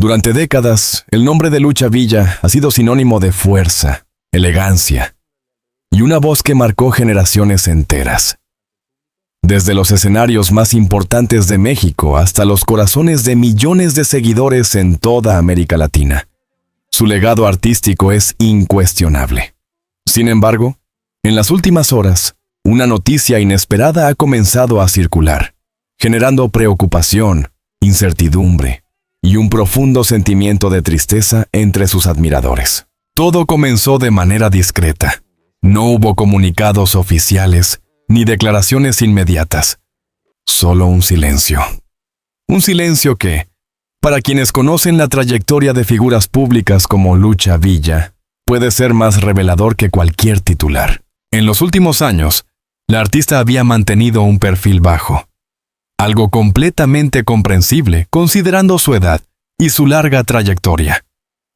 Durante décadas, el nombre de Lucha Villa ha sido sinónimo de fuerza, elegancia y una voz que marcó generaciones enteras. Desde los escenarios más importantes de México hasta los corazones de millones de seguidores en toda América Latina, su legado artístico es incuestionable. Sin embargo, en las últimas horas, una noticia inesperada ha comenzado a circular, generando preocupación, incertidumbre y un profundo sentimiento de tristeza entre sus admiradores. Todo comenzó de manera discreta. No hubo comunicados oficiales ni declaraciones inmediatas. Solo un silencio. Un silencio que, para quienes conocen la trayectoria de figuras públicas como Lucha Villa, puede ser más revelador que cualquier titular. En los últimos años, la artista había mantenido un perfil bajo. Algo completamente comprensible considerando su edad y su larga trayectoria.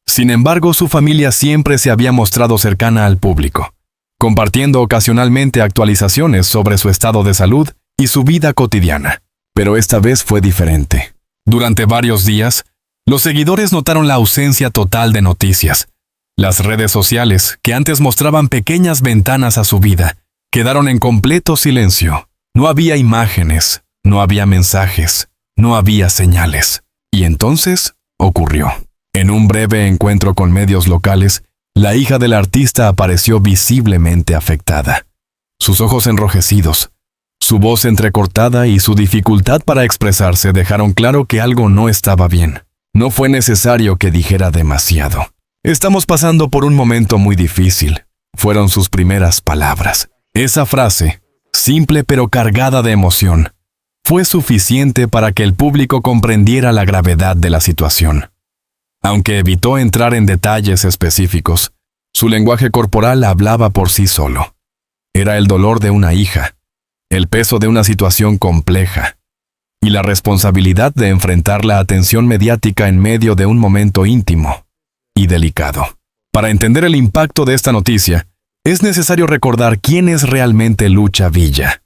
Sin embargo, su familia siempre se había mostrado cercana al público, compartiendo ocasionalmente actualizaciones sobre su estado de salud y su vida cotidiana. Pero esta vez fue diferente. Durante varios días, los seguidores notaron la ausencia total de noticias. Las redes sociales, que antes mostraban pequeñas ventanas a su vida, quedaron en completo silencio. No había imágenes, no había mensajes, no había señales. Y entonces ocurrió. En un breve encuentro con medios locales, la hija del artista apareció visiblemente afectada. Sus ojos enrojecidos, su voz entrecortada y su dificultad para expresarse dejaron claro que algo no estaba bien. No fue necesario que dijera demasiado. «Estamos pasando por un momento muy difícil», fueron sus primeras palabras. Esa frase, simple pero cargada de emoción, fue suficiente para que el público comprendiera la gravedad de la situación. Aunque evitó entrar en detalles específicos, su lenguaje corporal hablaba por sí solo. Era el dolor de una hija, el peso de una situación compleja, y la responsabilidad de enfrentar la atención mediática en medio de un momento íntimo y delicado. Para entender el impacto de esta noticia, es necesario recordar quién es realmente Lucha Villa.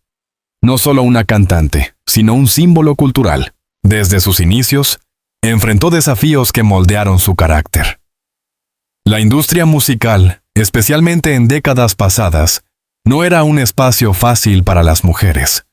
No solo una cantante, sino un símbolo cultural. Desde sus inicios, enfrentó desafíos que moldearon su carácter. La industria musical, especialmente en décadas pasadas, no era un espacio fácil para las mujeres.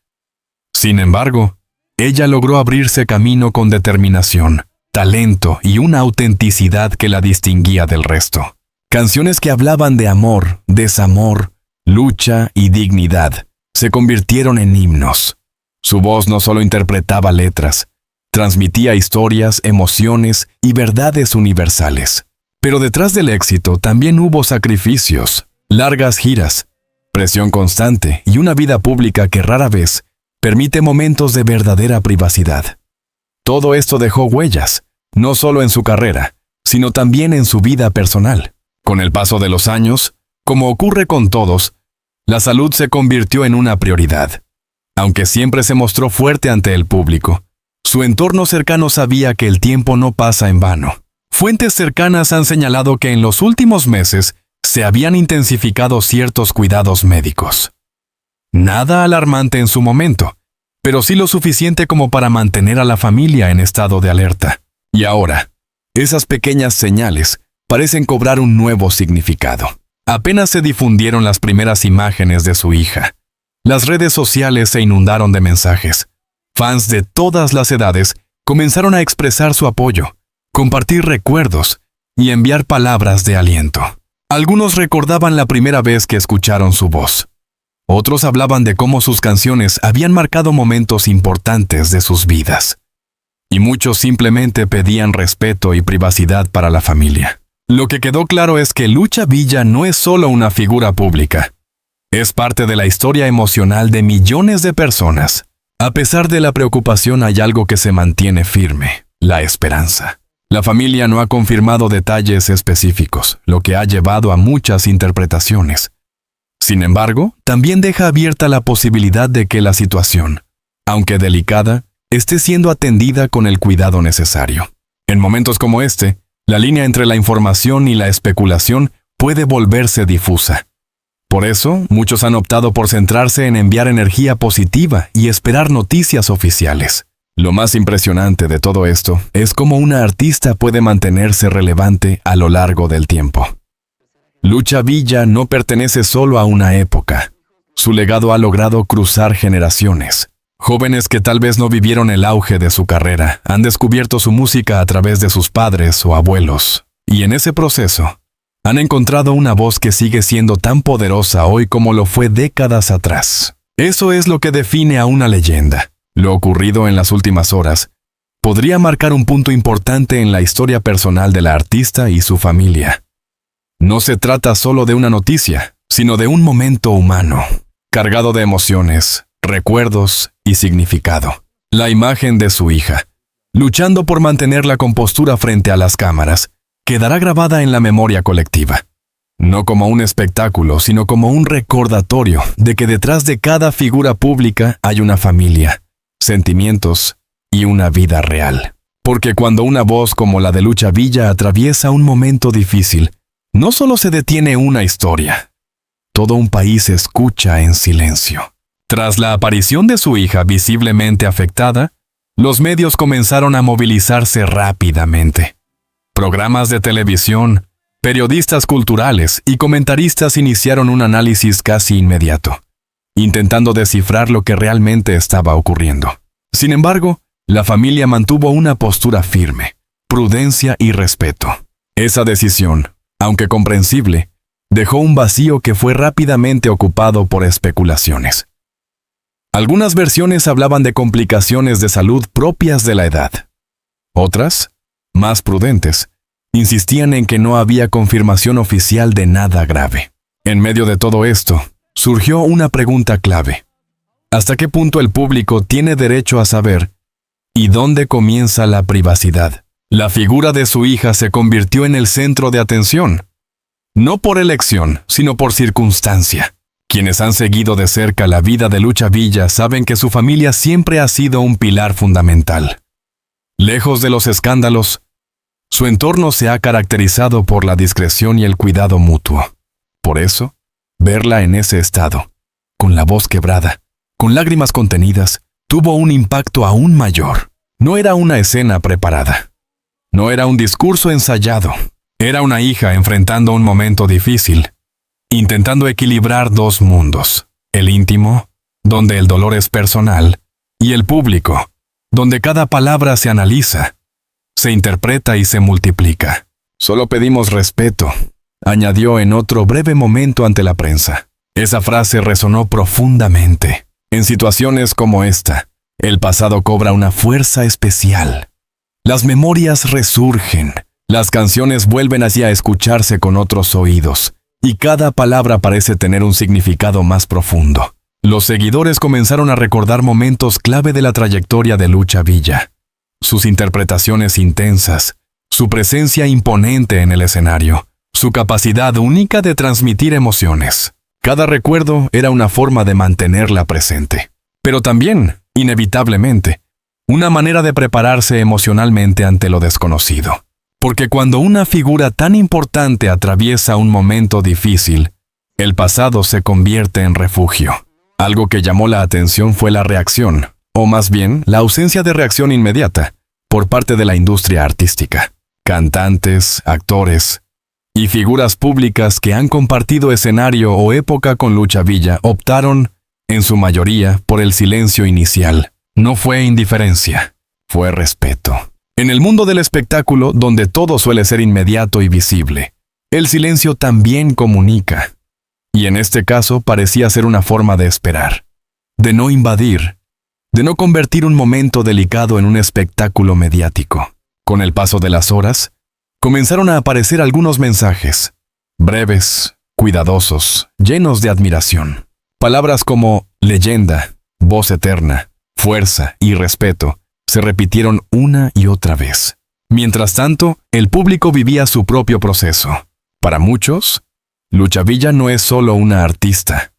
Sin embargo, ella logró abrirse camino con determinación, talento y una autenticidad que la distinguía del resto. Canciones que hablaban de amor, desamor, lucha y dignidad se convirtieron en himnos. Su voz no solo interpretaba letras, transmitía historias, emociones y verdades universales. Pero detrás del éxito también hubo sacrificios, largas giras, presión constante y una vida pública que rara vez permite momentos de verdadera privacidad. Todo esto dejó huellas, no solo en su carrera, sino también en su vida personal. Con el paso de los años, como ocurre con todos, la salud se convirtió en una prioridad. Aunque siempre se mostró fuerte ante el público, su entorno cercano sabía que el tiempo no pasa en vano. Fuentes cercanas han señalado que en los últimos meses se habían intensificado ciertos cuidados médicos. Nada alarmante en su momento, pero sí lo suficiente como para mantener a la familia en estado de alerta. Y ahora, esas pequeñas señales parecen cobrar un nuevo significado. Apenas se difundieron las primeras imágenes de su hija. Las redes sociales se inundaron de mensajes. Fans de todas las edades comenzaron a expresar su apoyo, compartir recuerdos y enviar palabras de aliento. Algunos recordaban la primera vez que escucharon su voz. Otros hablaban de cómo sus canciones habían marcado momentos importantes de sus vidas. Y muchos simplemente pedían respeto y privacidad para la familia. Lo que quedó claro es que Lucha Villa no es solo una figura pública. Es parte de la historia emocional de millones de personas. A pesar de la preocupación, hay algo que se mantiene firme: la esperanza. La familia no ha confirmado detalles específicos, lo que ha llevado a muchas interpretaciones. Sin embargo, también deja abierta la posibilidad de que la situación, aunque delicada, esté siendo atendida con el cuidado necesario. En momentos como este, la línea entre la información y la especulación puede volverse difusa. Por eso, muchos han optado por centrarse en enviar energía positiva y esperar noticias oficiales. Lo más impresionante de todo esto es cómo una artista puede mantenerse relevante a lo largo del tiempo. Lucha Villa no pertenece solo a una época. Su legado ha logrado cruzar generaciones. Jóvenes que tal vez no vivieron el auge de su carrera han descubierto su música a través de sus padres o abuelos, y en ese proceso han encontrado una voz que sigue siendo tan poderosa hoy como lo fue décadas atrás. Eso es lo que define a una leyenda. Lo ocurrido en las últimas horas podría marcar un punto importante en la historia personal de la artista y su familia. No se trata solo de una noticia, sino de un momento humano, cargado de emociones, recuerdos y significado. La imagen de su hija, luchando por mantener la compostura frente a las cámaras, quedará grabada en la memoria colectiva. No como un espectáculo, sino como un recordatorio de que detrás de cada figura pública hay una familia, sentimientos y una vida real. Porque cuando una voz como la de Lucha Villa atraviesa un momento difícil, no solo se detiene una historia, todo un país escucha en silencio. Tras la aparición de su hija visiblemente afectada, los medios comenzaron a movilizarse rápidamente. Programas de televisión, periodistas culturales y comentaristas iniciaron un análisis casi inmediato, intentando descifrar lo que realmente estaba ocurriendo. Sin embargo, la familia mantuvo una postura firme, prudencia y respeto. Esa decisión, aunque comprensible, dejó un vacío que fue rápidamente ocupado por especulaciones. Algunas versiones hablaban de complicaciones de salud propias de la edad. Otras, más prudentes, insistían en que no había confirmación oficial de nada grave. En medio de todo esto, surgió una pregunta clave. ¿Hasta qué punto el público tiene derecho a saber? ¿Y dónde comienza la privacidad? La figura de su hija se convirtió en el centro de atención. No por elección, sino por circunstancia. Quienes han seguido de cerca la vida de Lucha Villa saben que su familia siempre ha sido un pilar fundamental. Lejos de los escándalos, su entorno se ha caracterizado por la discreción y el cuidado mutuo. Por eso, verla en ese estado, con la voz quebrada, con lágrimas contenidas, tuvo un impacto aún mayor. No era una escena preparada. No era un discurso ensayado. Era una hija enfrentando un momento difícil, intentando equilibrar dos mundos, el íntimo, donde el dolor es personal, y el público, donde cada palabra se analiza, se interpreta y se multiplica. Solo pedimos respeto, añadió en otro breve momento ante la prensa. Esa frase resonó profundamente. En situaciones como esta, el pasado cobra una fuerza especial. Las memorias resurgen, las canciones vuelven así a escucharse con otros oídos, y cada palabra parece tener un significado más profundo. Los seguidores comenzaron a recordar momentos clave de la trayectoria de Lucha Villa. Sus interpretaciones intensas, su presencia imponente en el escenario, su capacidad única de transmitir emociones. Cada recuerdo era una forma de mantenerla presente. Pero también, inevitablemente, una manera de prepararse emocionalmente ante lo desconocido. Porque cuando una figura tan importante atraviesa un momento difícil, el pasado se convierte en refugio. Algo que llamó la atención fue la reacción, o más bien, la ausencia de reacción inmediata, por parte de la industria artística. Cantantes, actores y figuras públicas que han compartido escenario o época con Lucha Villa optaron, en su mayoría, por el silencio inicial. No fue indiferencia, fue respeto. En el mundo del espectáculo, donde todo suele ser inmediato y visible, el silencio también comunica. Y en este caso parecía ser una forma de esperar, de no invadir, de no convertir un momento delicado en un espectáculo mediático. Con el paso de las horas, comenzaron a aparecer algunos mensajes, breves, cuidadosos, llenos de admiración. Palabras como leyenda, voz eterna, fuerza y respeto se repitieron una y otra vez. Mientras tanto, el público vivía su propio proceso. Para muchos, Lucha Villa no es solo una artista.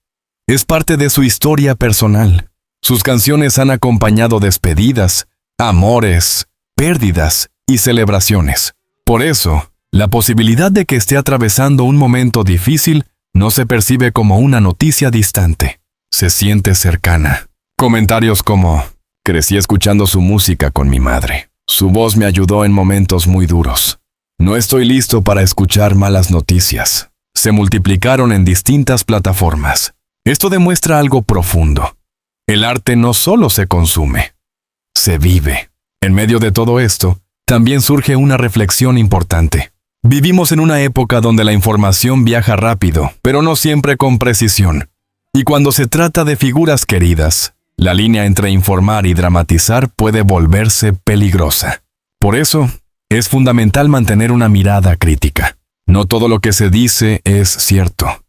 Es parte de su historia personal. Sus canciones han acompañado despedidas, amores, pérdidas y celebraciones. Por eso, la posibilidad de que esté atravesando un momento difícil no se percibe como una noticia distante. Se siente cercana. Comentarios como: Crecí escuchando su música con mi madre. Su voz me ayudó en momentos muy duros. No estoy listo para escuchar malas noticias. Se multiplicaron en distintas plataformas. Esto demuestra algo profundo. El arte no solo se consume, se vive. En medio de todo esto, también surge una reflexión importante. Vivimos en una época donde la información viaja rápido, pero no siempre con precisión. Y cuando se trata de figuras queridas, la línea entre informar y dramatizar puede volverse peligrosa. Por eso, es fundamental mantener una mirada crítica. No todo lo que se dice es cierto.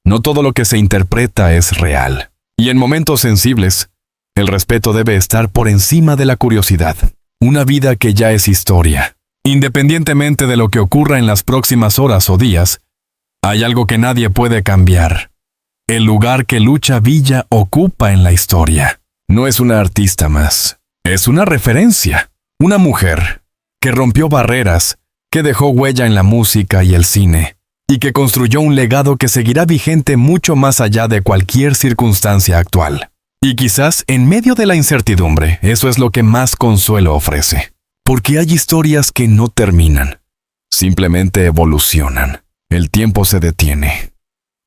No todo lo que se interpreta es real. Y en momentos sensibles, el respeto debe estar por encima de la curiosidad. Una vida que ya es historia. Independientemente de lo que ocurra en las próximas horas o días, hay algo que nadie puede cambiar. El lugar que Lucha Villa ocupa en la historia. No es una artista más, es una referencia. Una mujer que rompió barreras, que dejó huella en la música y el cine, y que construyó un legado que seguirá vigente mucho más allá de cualquier circunstancia actual. Y quizás en medio de la incertidumbre, eso es lo que más consuelo ofrece. Porque hay historias que no terminan, simplemente evolucionan. El tiempo se detiene,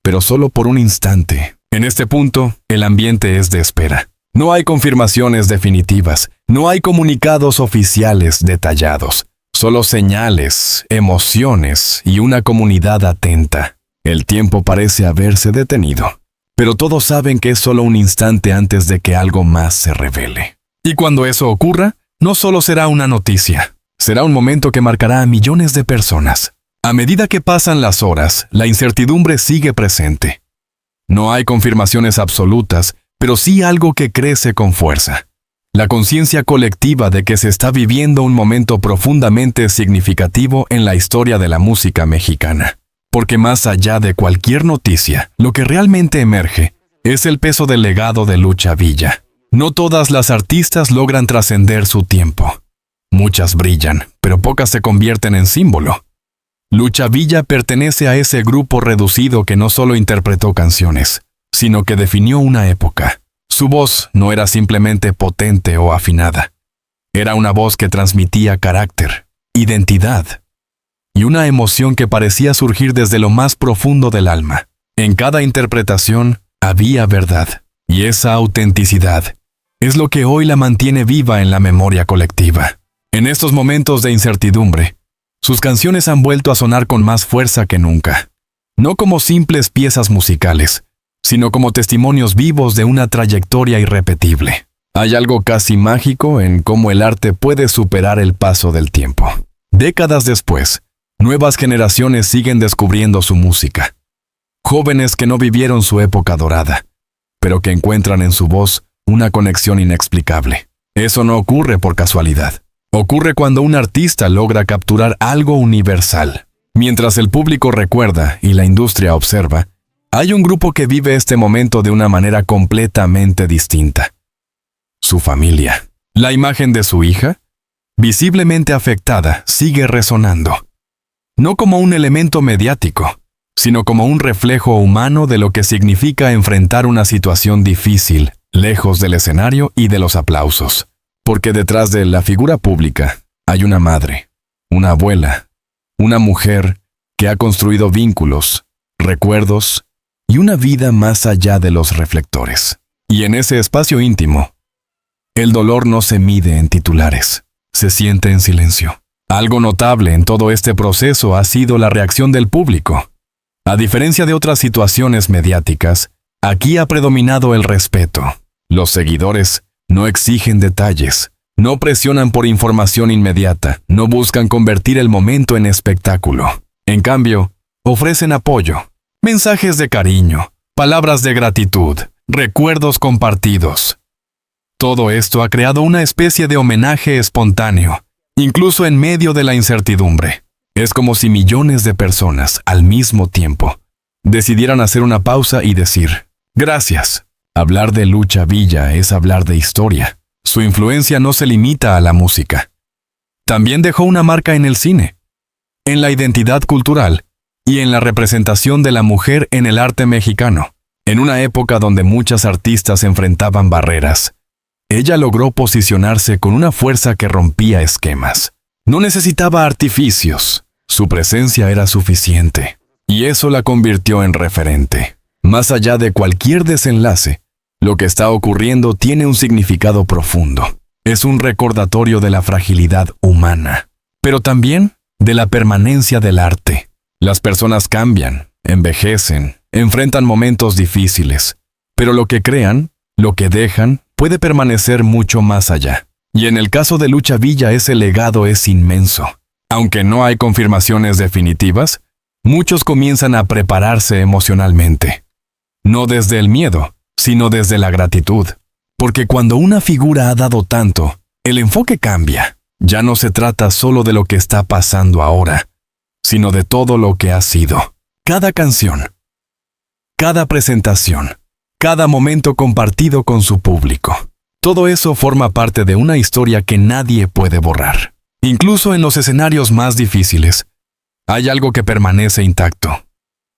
pero solo por un instante. En este punto, el ambiente es de espera. No hay confirmaciones definitivas, no hay comunicados oficiales detallados, solo señales, emociones y una comunidad atenta. El tiempo parece haberse detenido, pero todos saben que es solo un instante antes de que algo más se revele. Y cuando eso ocurra, no solo será una noticia, será un momento que marcará a millones de personas. A medida que pasan las horas, la incertidumbre sigue presente. No hay confirmaciones absolutas, pero sí algo que crece con fuerza. La conciencia colectiva de que se está viviendo un momento profundamente significativo en la historia de la música mexicana. Porque más allá de cualquier noticia, lo que realmente emerge es el peso del legado de Lucha Villa. No todas las artistas logran trascender su tiempo. Muchas brillan, pero pocas se convierten en símbolo. Lucha Villa pertenece a ese grupo reducido que no solo interpretó canciones, sino que definió una época. Su voz no era simplemente potente o afinada. Era una voz que transmitía carácter, identidad y una emoción que parecía surgir desde lo más profundo del alma. En cada interpretación había verdad, y esa autenticidad es lo que hoy la mantiene viva en la memoria colectiva. En estos momentos de incertidumbre, sus canciones han vuelto a sonar con más fuerza que nunca. No como simples piezas musicales, sino como testimonios vivos de una trayectoria irrepetible. Hay algo casi mágico en cómo el arte puede superar el paso del tiempo. Décadas después, nuevas generaciones siguen descubriendo su música. Jóvenes que no vivieron su época dorada, pero que encuentran en su voz una conexión inexplicable. Eso no ocurre por casualidad. Ocurre cuando un artista logra capturar algo universal. Mientras el público recuerda y la industria observa, hay un grupo que vive este momento de una manera completamente distinta. Su familia. La imagen de su hija, visiblemente afectada, sigue resonando. No como un elemento mediático, sino como un reflejo humano de lo que significa enfrentar una situación difícil, lejos del escenario y de los aplausos. Porque detrás de la figura pública hay una madre, una abuela, una mujer que ha construido vínculos, recuerdos y una vida más allá de los reflectores. Y en ese espacio íntimo, el dolor no se mide en titulares, se siente en silencio. Algo notable en todo este proceso ha sido la reacción del público. A diferencia de otras situaciones mediáticas, aquí ha predominado el respeto. Los seguidores no exigen detalles, no presionan por información inmediata, no buscan convertir el momento en espectáculo. En cambio, ofrecen apoyo, mensajes de cariño, palabras de gratitud, recuerdos compartidos. Todo esto ha creado una especie de homenaje espontáneo, incluso en medio de la incertidumbre. Es como si millones de personas, al mismo tiempo, decidieran hacer una pausa y decir, gracias. Hablar de Lucha Villa es hablar de historia. Su influencia no se limita a la música. También dejó una marca en el cine, en la identidad cultural y en la representación de la mujer en el arte mexicano. En una época donde muchas artistas enfrentaban barreras, Ella logró posicionarse con una fuerza que rompía esquemas. No necesitaba artificios. Su presencia era suficiente. Y eso la convirtió en referente. Más allá de cualquier desenlace, lo que está ocurriendo tiene un significado profundo. Es un recordatorio de la fragilidad humana, pero también de la permanencia del arte. Las personas cambian, envejecen, enfrentan momentos difíciles, pero lo que crean, lo que dejan, puede permanecer mucho más allá. Y en el caso de Lucha Villa ese legado es inmenso. Aunque no hay confirmaciones definitivas, muchos comienzan a prepararse emocionalmente. No desde el miedo, sino desde la gratitud. Porque cuando una figura ha dado tanto, el enfoque cambia. Ya no se trata solo de lo que está pasando ahora, sino de todo lo que ha sido. Cada canción, cada presentación, cada momento compartido con su público. Todo eso forma parte de una historia que nadie puede borrar. Incluso en los escenarios más difíciles, hay algo que permanece intacto.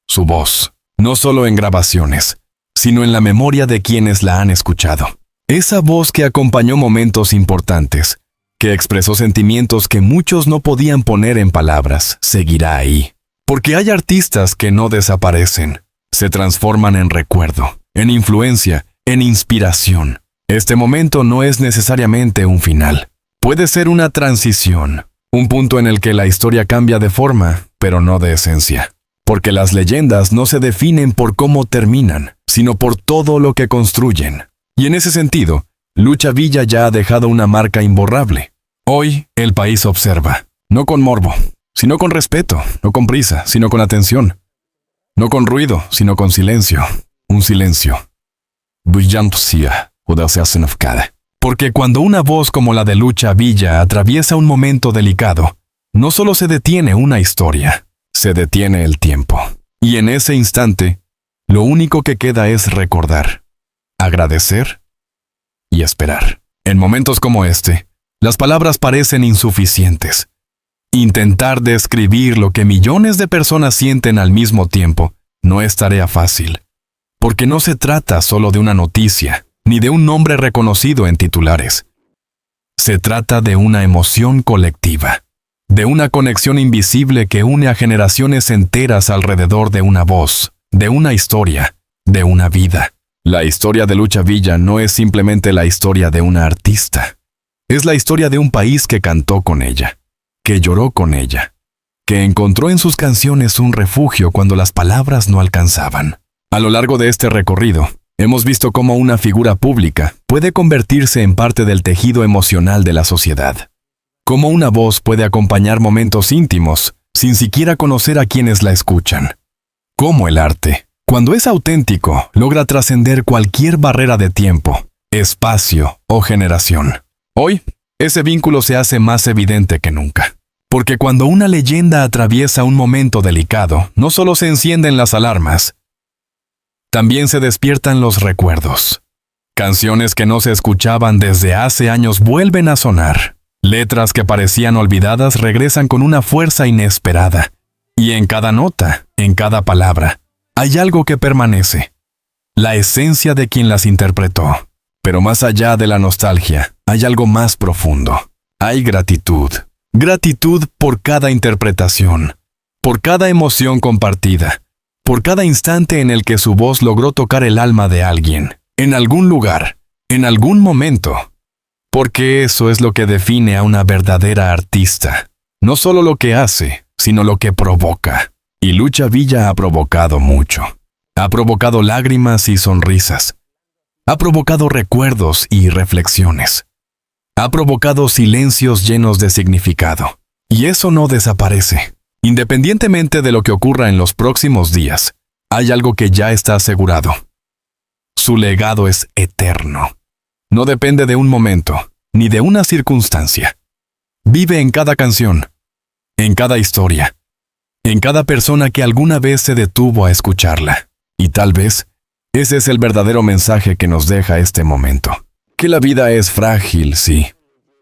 Su voz, no solo en grabaciones, sino en la memoria de quienes la han escuchado. Esa voz que acompañó momentos importantes, que expresó sentimientos que muchos no podían poner en palabras, seguirá ahí. Porque hay artistas que no desaparecen, se transforman en recuerdo, en influencia, en inspiración. Este momento no es necesariamente un final. Puede ser una transición, un punto en el que la historia cambia de forma, pero no de esencia. Porque las leyendas no se definen por cómo terminan, sino por todo lo que construyen. Y en ese sentido, Lucha Villa ya ha dejado una marca imborrable. Hoy, el país observa, no con morbo, sino con respeto, no con prisa, sino con atención. No con ruido, sino con silencio. Un silencio. Porque cuando una voz como la de Lucha Villa atraviesa un momento delicado, no solo se detiene una historia, se detiene el tiempo. Y en ese instante, lo único que queda es recordar, agradecer y esperar. En momentos como este, las palabras parecen insuficientes. Intentar describir lo que millones de personas sienten al mismo tiempo no es tarea fácil, porque no se trata solo de una noticia, ni de un nombre reconocido en titulares. Se trata de una emoción colectiva, de una conexión invisible que une a generaciones enteras alrededor de una voz, de una historia, de una vida. La historia de Lucha Villa no es simplemente la historia de una artista. Es la historia de un país que cantó con ella, que lloró con ella, que encontró en sus canciones un refugio cuando las palabras no alcanzaban. A lo largo de este recorrido, hemos visto cómo una figura pública puede convertirse en parte del tejido emocional de la sociedad. Cómo una voz puede acompañar momentos íntimos sin siquiera conocer a quienes la escuchan. Cómo el arte, cuando es auténtico, logra trascender cualquier barrera de tiempo, espacio o generación. Hoy, ese vínculo se hace más evidente que nunca. Porque cuando una leyenda atraviesa un momento delicado, no solo se encienden las alarmas, también se despiertan los recuerdos. Canciones que no se escuchaban desde hace años vuelven a sonar. Letras que parecían olvidadas regresan con una fuerza inesperada. Y en cada nota, en cada palabra, hay algo que permanece. La esencia de quien las interpretó. Pero más allá de la nostalgia, hay algo más profundo. Hay gratitud. Gratitud por cada interpretación, por cada emoción compartida, por cada instante en el que su voz logró tocar el alma de alguien, en algún lugar, en algún momento. Porque eso es lo que define a una verdadera artista. No solo lo que hace, sino lo que provoca. Y Lucha Villa ha provocado mucho. Ha provocado lágrimas y sonrisas. Ha provocado recuerdos y reflexiones. Ha provocado silencios llenos de significado. Y eso no desaparece. Independientemente de lo que ocurra en los próximos días, hay algo que ya está asegurado. Su legado es eterno. No depende de un momento, ni de una circunstancia. Vive en cada canción, en cada historia, en cada persona que alguna vez se detuvo a escucharla. Y tal vez, ese es el verdadero mensaje que nos deja este momento. Que la vida es frágil, sí,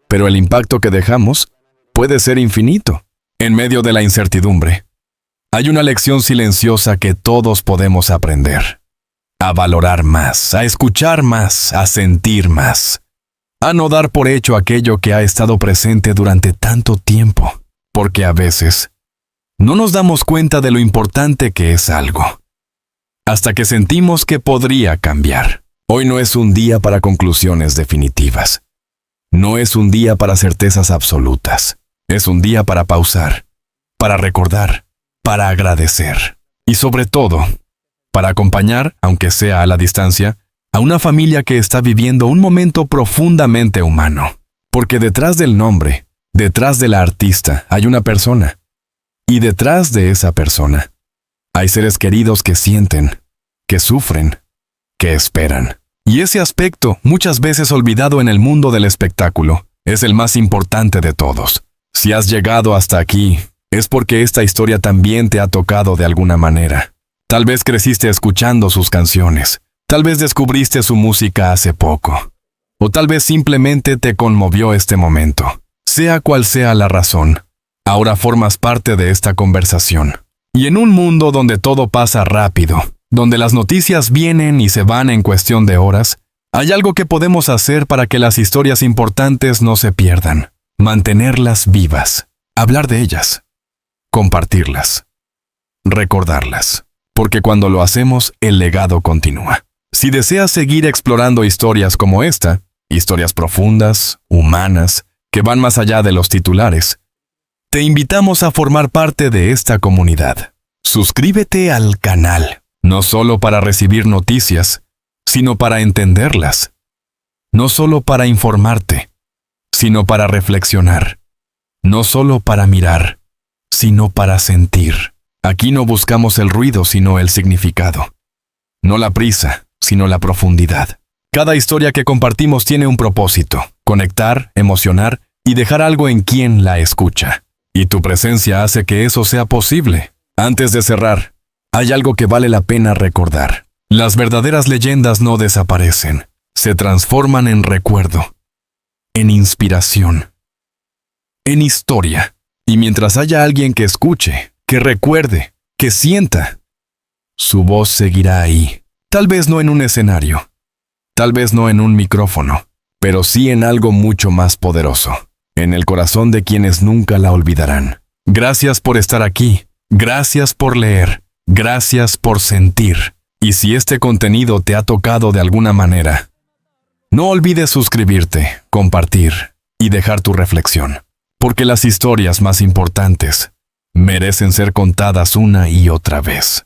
pero el impacto que dejamos puede ser infinito. En medio de la incertidumbre, hay una lección silenciosa que todos podemos aprender. A valorar más, a escuchar más, a sentir más. a no dar por hecho aquello que ha estado presente durante tanto tiempo, porque a veces no nos damos cuenta de lo importante que es algo, hasta que sentimos que podría cambiar. Hoy no es un día para conclusiones definitivas. No es un día para certezas absolutas. Es un día para pausar, para recordar, para agradecer y sobre todo, para acompañar, aunque sea a la distancia, a una familia que está viviendo un momento profundamente humano. Porque detrás del nombre, detrás de la artista, hay una persona. Y detrás de esa persona, hay seres queridos que sienten, que sufren, que esperan. Y ese aspecto, muchas veces olvidado en el mundo del espectáculo, es el más importante de todos. Si has llegado hasta aquí, es porque esta historia también te ha tocado de alguna manera. Tal vez creciste escuchando sus canciones, tal vez descubriste su música hace poco, o tal vez simplemente te conmovió este momento. Sea cual sea la razón, ahora formas parte de esta conversación. Y en un mundo donde todo pasa rápido, donde las noticias vienen y se van en cuestión de horas, hay algo que podemos hacer para que las historias importantes no se pierdan. Mantenerlas vivas, hablar de ellas, compartirlas, recordarlas. Porque cuando lo hacemos, el legado continúa. Si deseas seguir explorando historias como esta, historias profundas, humanas, que van más allá de los titulares, te invitamos a formar parte de esta comunidad. Suscríbete al canal, no solo para recibir noticias, sino para entenderlas. No solo para informarte, sino para reflexionar. No solo para mirar, sino para sentir. Aquí no buscamos el ruido, sino el significado. No la prisa, sino la profundidad. Cada historia que compartimos tiene un propósito: conectar, emocionar y dejar algo en quien la escucha. Y tu presencia hace que eso sea posible. Antes de cerrar, hay algo que vale la pena recordar. Las verdaderas leyendas no desaparecen, se transforman en recuerdo, en inspiración, en historia. Y mientras haya alguien que escuche, que recuerde, que sienta, su voz seguirá ahí. Tal vez no en un escenario, tal vez no en un micrófono, pero sí en algo mucho más poderoso, en el corazón de quienes nunca la olvidarán. Gracias por estar aquí, gracias por leer, gracias por sentir. Y si este contenido te ha tocado de alguna manera, no olvides suscribirte, compartir y dejar tu reflexión, porque las historias más importantes merecen ser contadas una y otra vez.